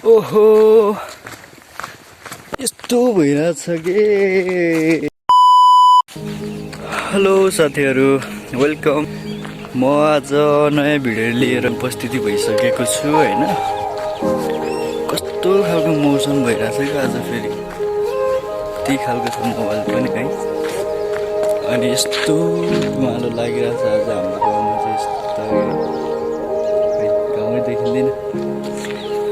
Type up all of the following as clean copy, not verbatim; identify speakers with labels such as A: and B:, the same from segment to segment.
A: ओहो यस्तो भइरहेछ के। हेलो साथीहरू, वेलकम। म आज नयाँ भिडियो लिएर उपस्थिति भइसकेको छु हैन। कस्तो खालको मौसम भइरहेछ क्या आज, फेरि त्यही खालको छ मोबाइल पनि है। अनि यस्तो धुवालो लागिरहेछ आज हाम्रो गाउँमा चाहिँ, यस्तो गाउँमै देखिँदैन।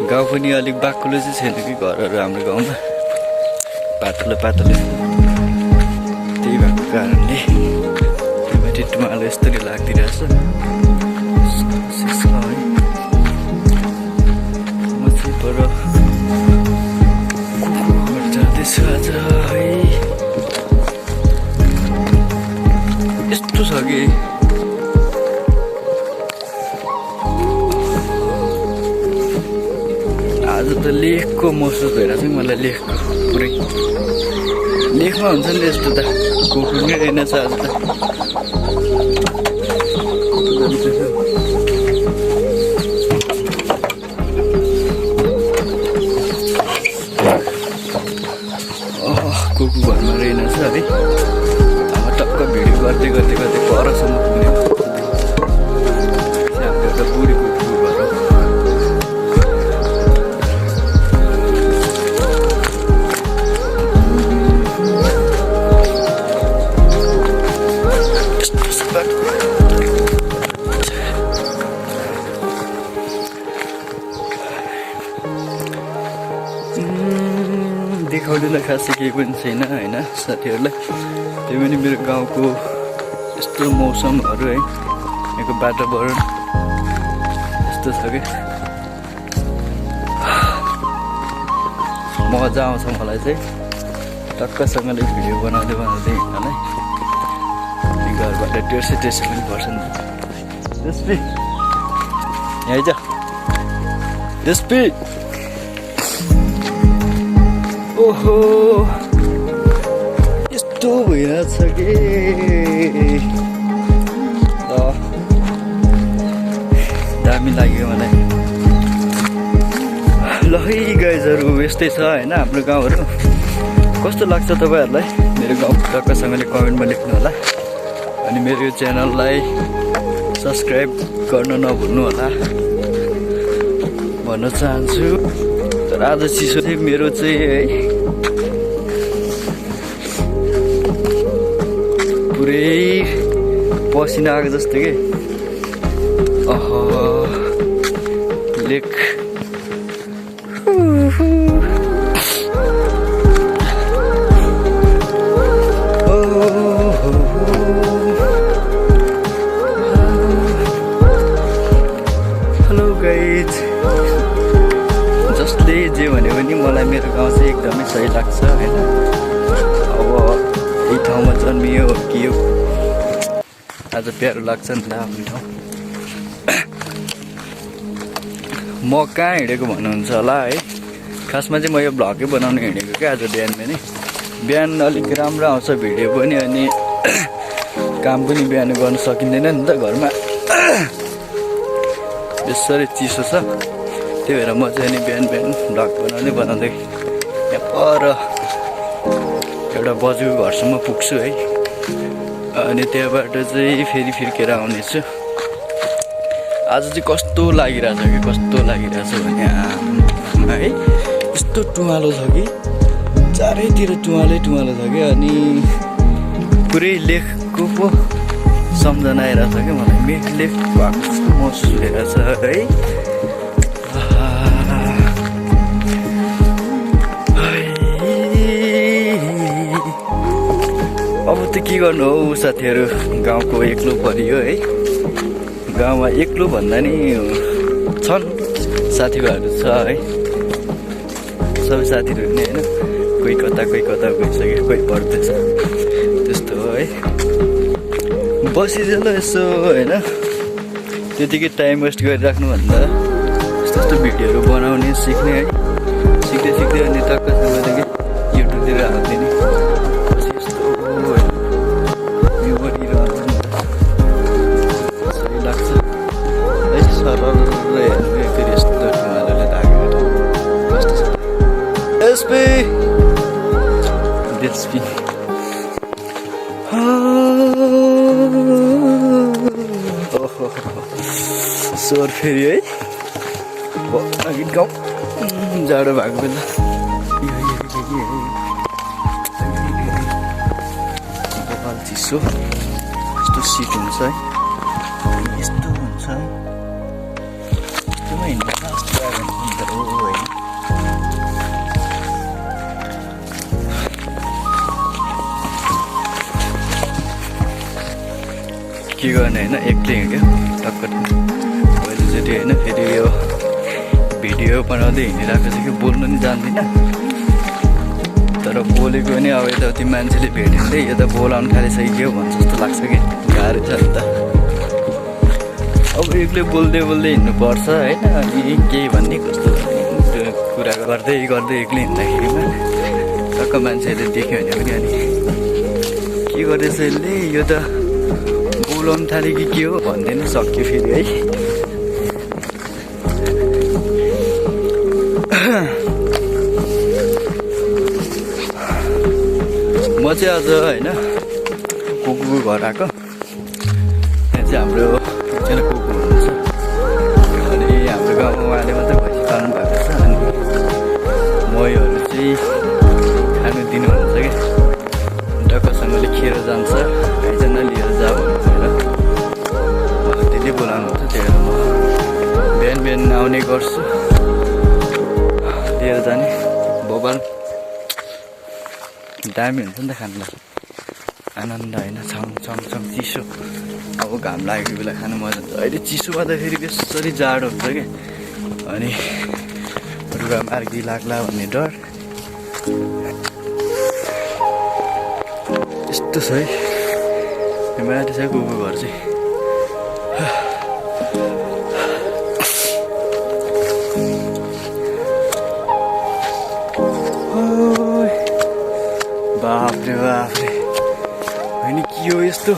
A: गाउँ पनि अलिक बाक्लो चाहिँ छैन कि घरहरू हाम्रो गाउँमा, पातलो पातलो। त्यही भएको कारणले त्यहीमाथि धुवालो यस्तरी लाग्दिरहेछ है। म चाहिँ पर कुकुर जाँदैछु आज है। यस्तो छ कि आज त लेखको महसुस भइरहेछ कि मलाई, लेखको पुरै लेखमा हुन्छ नि यस्तो त। कुकुर नै रहेनछ आज त। कुकुर घरमा रहेनछ है। अब टक्क भिडियो गर्दै गर्दै गर्दै परसम्म पुग्ने हाम्रो एउटा बुढी कुकुर घर हो। देखाउनुलाई खासै केही पनि छैन होइन साथीहरूलाई। त्यही पनि मेरो गाउँको यस्तो मौसमहरू है, यहाँको वातावरण यस्तो छ कि मजा आउँछ मलाई चाहिँ टक्कसँगले भिडियो बनाउँदै बनाउँदै हिँड्नलाई। घरबाट टेर्से पनि पर्छ नि। त्यसपी यहाँ आइज, त्यसपी। ओहो यस्तो भइरहेछ कि दामी लाग्यो मलाई। ल है गाइजहरू, यस्तै छ होइन हाम्रो गाउँहरू। कस्तो लाग्छ तपाईँहरूलाई मेरो गाउँ, टक्कसँगले कमेन्टमा लेख्नु होला। अनि मेरो यो च्यानललाई सब्सक्राइब गर्न नभुल्नु होला भन्न चाहन्छु। तर आज चिसो चाहिँ मेरो चाहिँ है, पुरै पसिना आएको जस्तो के। लेक हेलो गाइज, जसले जे भन्यो भने मलाई मेरो गाउँ चाहिँ एकदमै सही लाग्छ होइन। अब यही ठाउँमा जन्मियो कि यो आज प्यारो लाग्छ नि त आफ्नो ठाउँ। म कहाँ हिँडेको भन्नुहुन्छ होला है। खासमा चाहिँ म यो भ्लगै बनाउनु हिँडेको क्या आज बिहान अलिक राम्रो आउँछ भिडियो पनि। अनि काम पनि बिहान गर्न सकिँदैन नि त घरमा, यसरी चिसो छ। त्यही भएर म चाहिँ नि बिहान भ्लग बनाउँदै यहाँ पर एउटा बजुको घरसम्म पुग्छु है। अनि त्यहाँबाट चाहिँ फेरि फिर्केर आउनेछु। आज चाहिँ कस्तो लागिरहेछ कि, कस्तो लागिरहेछ भने है, यस्तो टुवालो छ कि चारैतिर टुवालै छ कि। अनि पुरै लेखको पो सम्झना आइरहेछ कि मलाई। लेख भएको जस्तो महसुस भइरहेछ है। अब त के गर्नु हौ साथीहरू, गाउँको एक्लो परियो है। गाउँमा एक्लो भन्दा नि छन् साथीभाइहरू छ है। सबै साथीहरू नै होइन, कोही कता गइसक्यो, कोही पढ्दैछ, त्यस्तो हो है। बसिजेल यसो होइन, त्यतिकै टाइम वेस्ट गरिराख्नुभन्दा यस्तो यस्तो भिडियोहरू बनाउने सिक्ने है। सिक्दै अनि टक्कसँगले युट्युबतिर हालिदिने। सही लाग्छ है। सरल हेर्नु फेरि यस्तो डिएसपी डिएसपी स्वर फेरि है अघि गाउँ जाडो भएको बेला कपाल चिसो यस्तो सिट हुन्छ है यस्तो हुन्छ है यस्तोमा हिँड्नु फास्ट ड्राइभर हुन्छ हो है के गर्ने होइन एक्लै हिँड्यो टक्क पहिलोचोटि होइन फेरि यो भिडियो बनाउँदै हिँडिरहेको छ कि बोल्नु नि जान्दिनँ तर बोलेको पनि अब यताउति मान्छेले भेटिँदै यो त बोलाउनु थालिसक्यो भन्छ जस्तो लाग्छ कि गाह्रो छ नि त अब एक्लै बोल्दै बोल्दै हिँड्नुपर्छ होइन अनि केही भन्ने कस्तो कुरा गर्दै गर्दै एक्लै हिँड्दाखेरिमा टक्क मान्छेहरूले देख्यो भने पनि अनि के गर्दैछ यसले यो त बोलाउनु थाल्यो कि के हो भन्दैन सक्यो फेरि है म चाहिँ आज होइन कुकुरको घर आएको त्यहाँ चाहिँ हाम्रो एकजना कुकुर हुनुहुन्छ अनि हाम्रो गाउँमा उहाँले मात्रै भैँसी पाल्नु भएको छ अनि महीहरू चाहिँ खानु दिनुहुन्छ क्या डक्कसँगले खेर जान्छ आइजना लिएर जा भनेर मलाई त्यसले बोलाउनुहुन्छ त्यही भएर म बिहान बिहान आउने गर्छु लिएर जाने बबाल दामी हुन्छ नि त खानुलाई आनन्द होइन छङ छङ छङ चिसो अब घाम लागेको बेला खानु मजा हुन्छ अहिले चिसो गर्दाखेरि बेसरी जाडो हुन्छ क्या अनि रुगा मार्गी लाग्ला भन्ने डर यस्तो छ है माथि छ कुकुरको घर चाहिँ बाफ्रे बाफ्रे होइन के हो यस्तो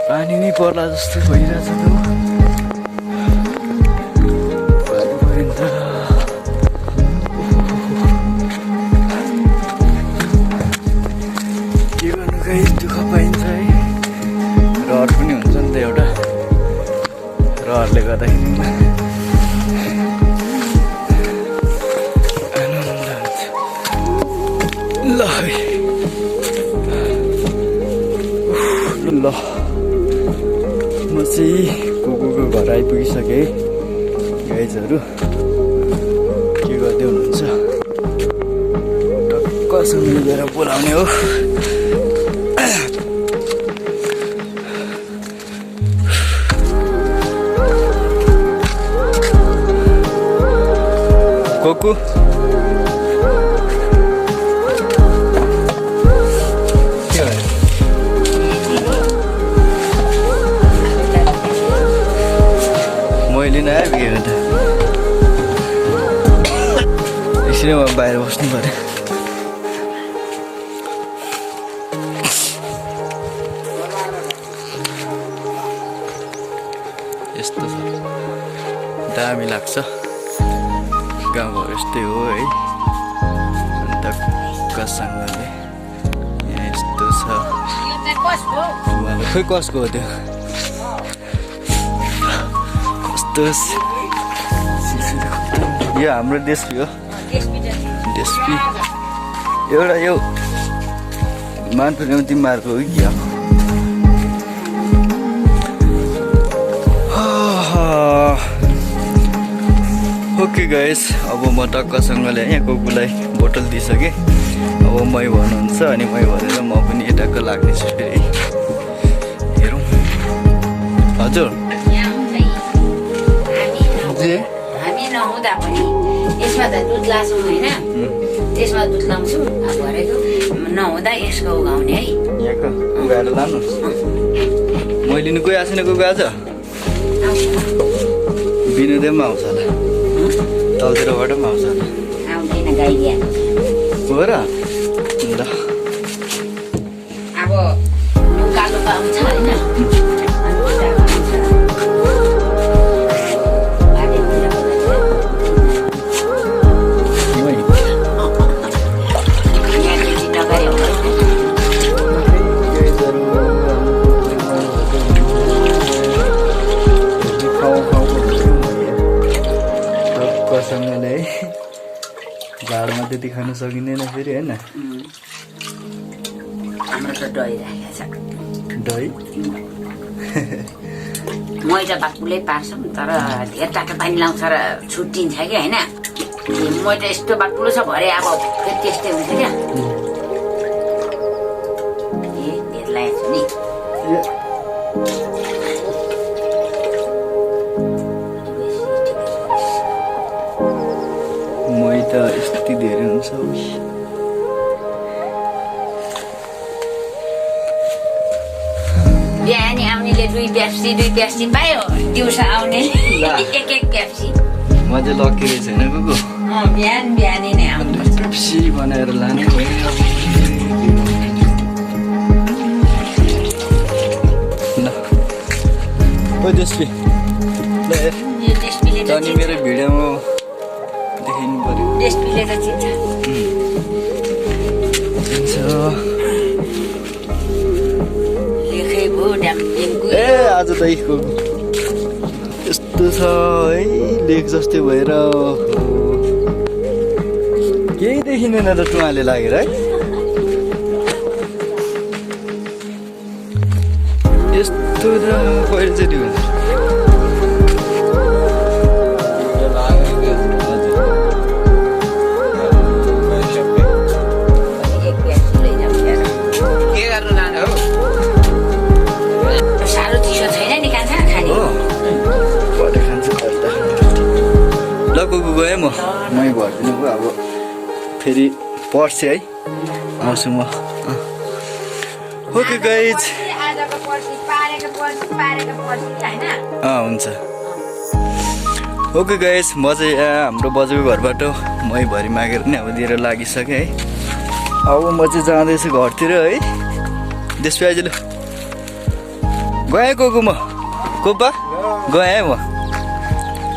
A: पानी नै पर्ला जस्तो भइरहेछ त पानी पऱ्यो नि त के गर्नु खै दुःख पाइन्छ है रहर पनि हुन्छ नि त एउटा रहरले गर्दाखेरि ल ल म चाहिँ कुकुरको घर आइपुगिसकेँ है गाइजहरू के गर्दै हुनुहुन्छ टक्कसँग मिलेर बोलाउने हो कुकु मैले नै आइपुगेको त यसरी म बाहिर बस्नु पऱ्यो यस्तो छ दामी लाग्छ गाउँघर यस्तै हो है अन्त कससँगले यहाँ यस्तो छ खै कसको हो त्यो यो हाम्रो डेस्पी हो डेस्पी एउटा यो मानपुरमा तिमीहरूको हो कि ओके गाइस अब म टक्कसँगले यहाँ कुकुरलाई बोतल दिइसकेँ अब मै भन्नुहुन्छ अनि मै भनेर म पनि यताको लाग्नेछु फेरि हेरौँ हजुर
B: हामी नहुँदा पनि यसमा त दुध लाछौँ होइन त्यसमा दुध लाउँछौँ भरेको नहुँदा यसको उगाउने है
A: यहाँको उगाएर लानुहोस् मैले लिनु कोही आएको छैन कुकुर आज बिनुदै पनि आउँछ होला तलतिरबाट पनि आउँछ होला
B: आउँदैन गाई ल्याएको
A: हो र ल
B: अब कालो पाउँछ होइन
A: आमाले है भाडमा त्यति खान सकिँदैन फेरि होइन
B: हाम्रो त दही राखेको छ
A: दही
B: मैदा बाक्कुले पार्छौँ तर धेर टाटो पानी लाउँछ र छुट्टिन्छ कि होइन मैदा यस्तो बाक्कुलो छ भरे अब फेरि त्यस्तै हुन्छ क्या धेर लागेको छु नि
A: मैदा यति धेरै हुन्छ
B: बिहानी आउनेले दुई पेप्सी पायो दिउँसो आउने एक पेप्सी
A: म चाहिँ लकी रहेछ होइन कुकु
B: बिहानी नै आउनुपर्छ
A: पेप्सी बनाएर लाने ल ओ त्यसले ल अनि मेरो भिडियोमा देखिनु पर्यो
B: टेस्टीले त चिन्छ लेखै भो ड्याम्पिङको
A: ए आज दहीको यस्तो छ है लेक जस्तै भएर केही देखिँदैन त टुवाले लागेर है यस्तो त पहिलोचोटि हुन्छ
B: साह्रो चिसो छैन नि खान्छ खाने
A: ल कुकु गएँ म मै भरिदिनु भयो अब फेरि पर्छ है आउँछु म ओके गाइज हुन्छ ओके गाइज म चाहिँ यहाँ हाम्रो बजेको घरबाट मै भरि मागेर नि अब दिएर लागिसकेँ है अब म चाहिँ जाँदैछु घरतिर है त्यसपछि अहिले गएँ कोकु म कोपा गएँ म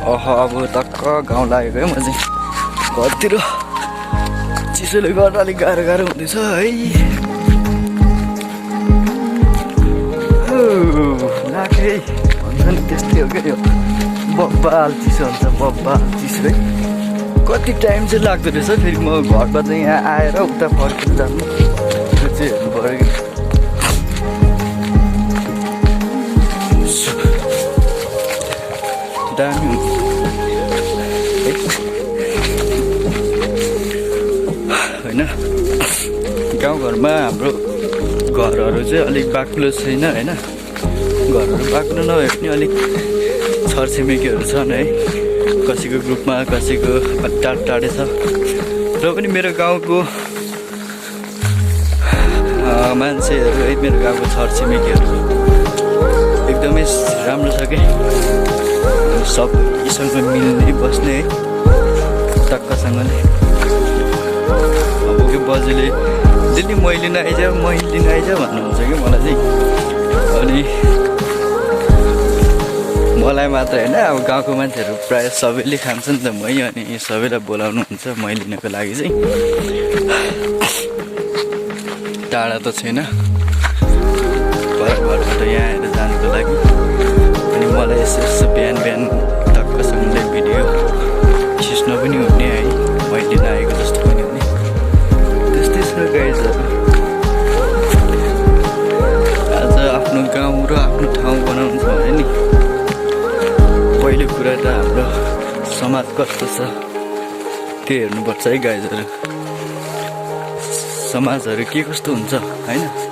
A: अब टक्क गाउँ लागेको है म चाहिँ घरतिर चिसोले गर्दा अलिक गाह्रो हुँदैछ है लागे भन्छ नि त्यस्तै हो क्या यो बब्बाल चिसो हुन्छ बब्बाल चिसो है कति टाइम चाहिँ लाग्दो रहेछ फेरि म घरबाट चाहिँ यहाँ आएर उता फर्केर जानु त्यो चाहिँ हेर्नु पऱ्यो कि दामी होइन गाउँघरमा हाम्रो घरहरू चाहिँ अलिक बाक्लो छैन होइन घरहरू बाक्लो नभए पनि अलिक छरछिमेकीहरू छन् है कसैको ग्रुपमा कसैको टाढो टाढै छ र पनि मेरो गाउँको मान्छेहरू है मेरो गाउँको छरछिमेकीहरू एकदमै राम्रो छ क्या सबैसँग मिल्ने बस्ने है टक्कसँगले अब के बजेले डेली मैले नआइज मैले नआइज भन्नुहुन्छ कि मलाई चाहिँ अनि मलाई मात्र होइन अब गाउँको मान्छेहरू प्रायः सबैले खान्छ नि त मै अनि सबैलाई बोलाउनुहुन्छ मै लिनको लागि चाहिँ टाढा त छैन घरबाट यहाँ आएर जानुको लागि अनि मलाई यसो बिहान टक्कसँगले भिडियो खिच्न पनि हुने है मैले नआएको जस्तो पनि हुने त्यस्तै छ गाइजहरू आज आफ्नो गाउँ र आफ्नो ठाउँ बनाउनु छ भने नि पहिलो कुरा त हाम्रो समाज कस्तो छ त्यो हेर्नुपर्छ है गाइजहरू समाजहरू के कस्तो हुन्छ होइन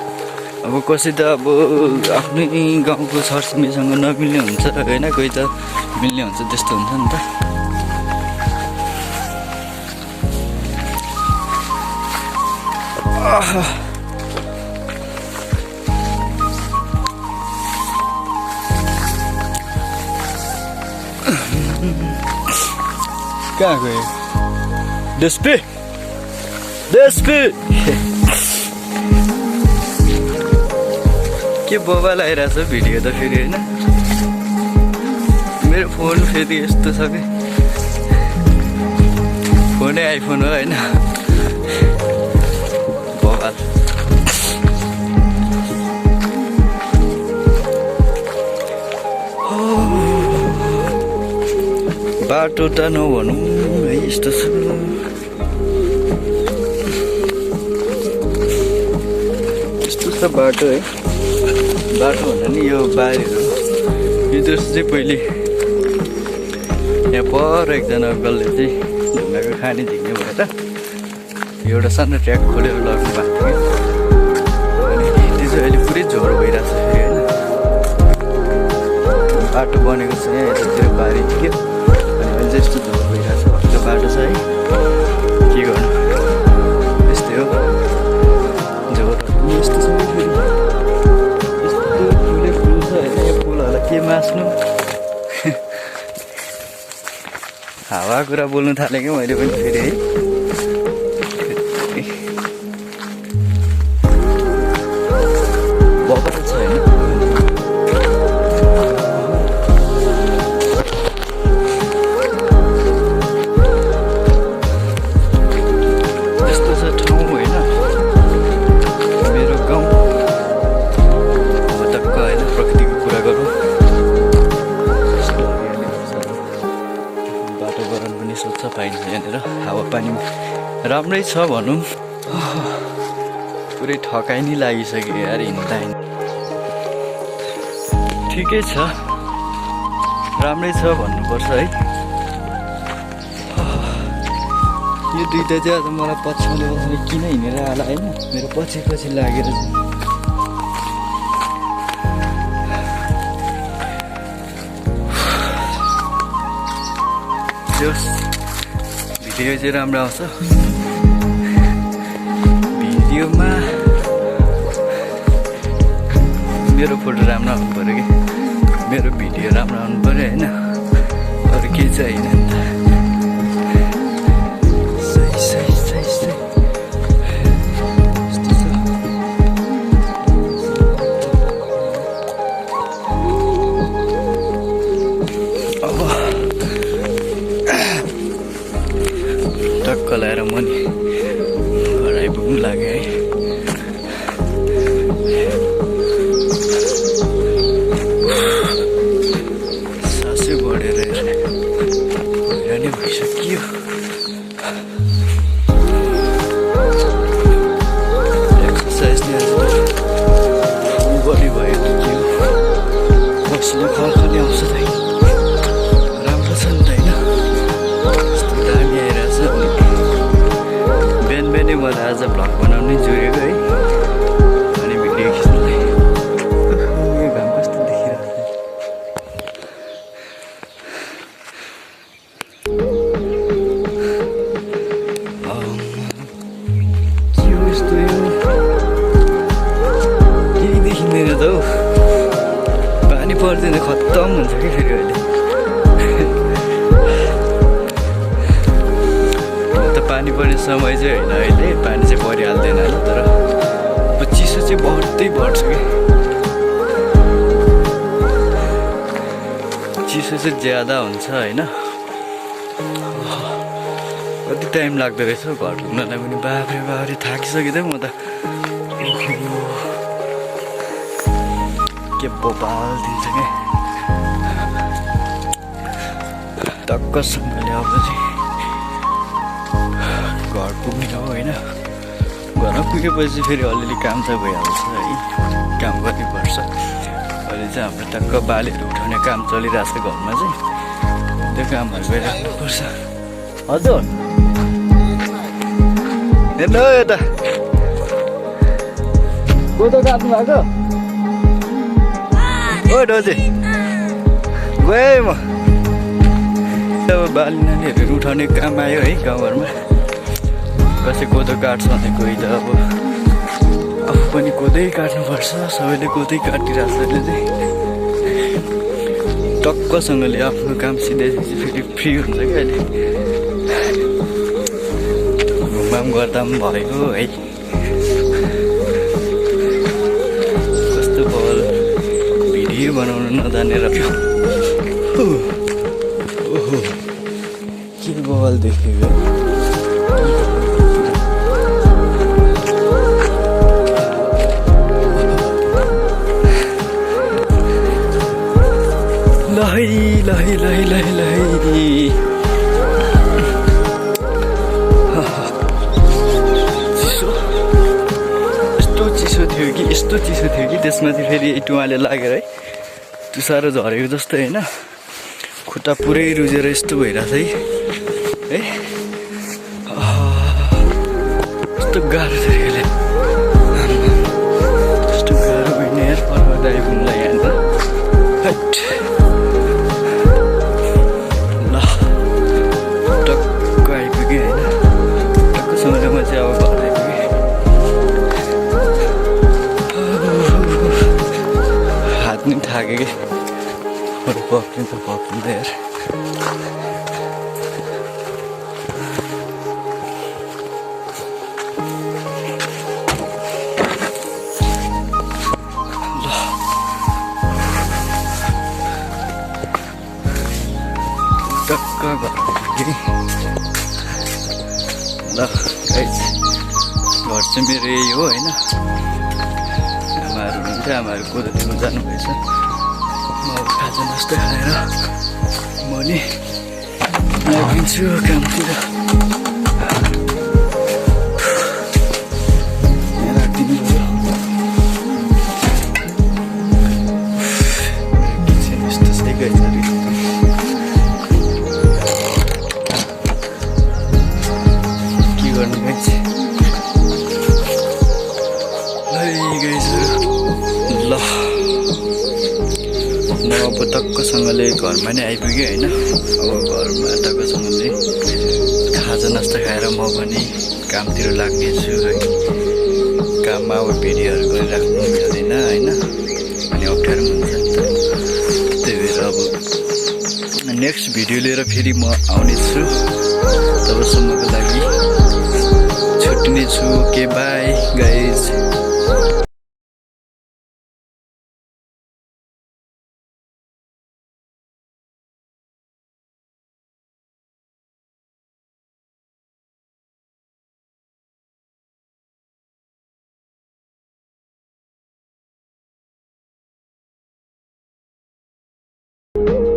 A: अब कसै त अब आफ्नै गाउँको छरछिमेकीसँग नमिल्ने हुन्छ होइन कोही त मिल्ने हुन्छ त्यस्तो हुन्छ नि त कहाँ गयो देशपे के बोबाल आइरहेछ भिडियो त फेरि होइन मेरो फोन फेरि यस्तो छ कि फोनै आइफोन हो होइन बोबाल बाटो त नभनौँ है यस्तो छ यस्तो छ बाटो है बाटो भन्दा नि यो बारीहरू यो जस्तो चाहिँ पहिले यहाँ पर एकजना अङ्कलले चाहिँ ढुङ्गाको खानी झिक्ने भएर एउटा सानो ट्र्याक खोलेर लग्नु भएको थियो अनि त्यो चाहिँ अहिले पुरै झोरो भइरहेको छ फेरि होइन बाटो बनेको छ यहाँ यतातिर बारी थियो अनि अहिले चाहिँ यस्तो झोरो भइरहेको छ हल्का बाटो छ है के गर्नु यस्तै हो झोरो यस्तो छ फेरि यस्तो फुलै फुल छ होइन यो फुलहरूलाई के मास्नु हावा कुरा बोल्नु थालेँ कि मैले पनि फेरि है बगर छ होइन यस्तो छ ठाउँ होइन मेरो गाउँ अब टक्क होइन प्रकृतिको कुरा गरौँ वातावरण पनि स्वच्छ पाइन्छ यहाँनिर हावापानी राम्रै छ भनौँ पुरै ठकाइ नै लागिसक्यो यार हिँड्दा ठिकै छ राम्रै छ भन्नुपर्छ है यो दुइटा चाहिँ आज मलाई पछ्याउँदै बस्ने किन हिँडेर आला होइन मेरो पछि पछि लागेर भिडियो चाहिँ राम्रो आउँछ भिडियोमा मेरो फोटो राम्रो आउनु पऱ्यो कि मेरो भिडियो राम्रो आउनु पऱ्यो होइन अरू केही चाहिँ होइन नि त सही सही सही सही यस्तो छ अब टक्क लगाएर म नि घर आइपुग्नु लाग्यो है सासै बढेर हैरानी भइसक्यो एक्सर्साइज नि आज बडी भयो कि के हो बस्ने खलखली आउँछ त राम्रो छ नि त होइन यस्तो दामी आइरहेछ बिहान बिहानै मलाई आज भ्लग बनाउनै जोडेको है अनि भिडियो खिच्नुलाई यो घाम कस्तो देखिरहेको के हो यस्तो यो केही देखिँदैन त हौ पानी पर्दैन खत्तम हुन्छ कि फेरि अहिले पानी पर्ने समय चाहिँ होइन अहिले पानी चाहिँ परिहाल्दैन होला तर अब चिसो चाहिँ बढ्दै बढ्छ कि चिसो चाहिँ ज्यादा हुन्छ होइन कति टाइम लाग्दो रहेछ घर पुग्नलाई पनि बाफ्रे बाफ्रे थाकिसकेँ त म त के बोपाल दिन्छ क्या टक्कसँगले अब चाहिँ घर पुग्ने हो होइन घरमा पुगेपछि फेरि अलिअलि काम चाहिँ भइहाल्छ है काम गर्नुपर्छ अहिले चाहिँ हाम्रो टक्क बालीहरू उठाउने काम चलिरहेको छ घरमा चाहिँ त्यो कामहरू गरिराख्नुपर्छ हजुर हेर्नु यता कोदो काट्नु भएको ओ डोजे गएँ म अब बाली नानीहरू उठाउने काम आयो है गाउँघरमा कसै कोदो काट्छ भने कोही त अब आफू पनि कोदै काट्नुपर्छ सबैले कोदै काटिरहेको छ अहिले चाहिँ टक्कसँगले आफ्नो काम सिधैपछि फेरि फ्री हुन्छ क्या अहिले घुमघाम गर्दा पनि भएको है कस्तो बल भिडियो बनाउनु नजानेर ओहो के बल देखेको लहै लहै लहै लहै लहै कस्तो चिसो थियो कि त्यसमाथि फेरि टुवाले लागेर है तुसारो झरेको जस्तो होइन खुट्टा पुरै रुजेर यस्तो भइरहेछ है कस्तो गाह्रो थियो यसले कस्तो गाह्रो होइन यार पर्वत आइपुग्नुलाई यहाँ हट ल टक्क आइपुगेँ होइन टक्कसँगले म चाहिँ अब घर आइपुगेँ हात नि थाक्यो कि पक्रिँदा यार टक्क घर ल गाइस घर चाहिँ मेरो यही हो होइन आमाहरू हुनुहुन्थ्यो आमाहरू कोदो दिनु जानुभएछ म अब खाजा नास्ता खाएर म नि लागिन्छु कामतिर राखिदिनु किचन यस्तो छ गाइस गर्नु गाइस ल म अब टक्कसँगले घरमा नै आइपुगेँ होइन अब घरमा टक्कसँगले खाजा नास्ता खाएर म पनि कामतिर लाग्नेछु है काममा अब भिडियोहरू गरिराख्नु मिल्दैन होइन अनि अप्ठ्यारो पनि हुन्छ नि त त्यही भएर अब नेक्स्ट भिडियो लिएर फेरि म आउनेछु तबसम्मको लागि छुट्टिनेछु ओके बाई गाइज
C: you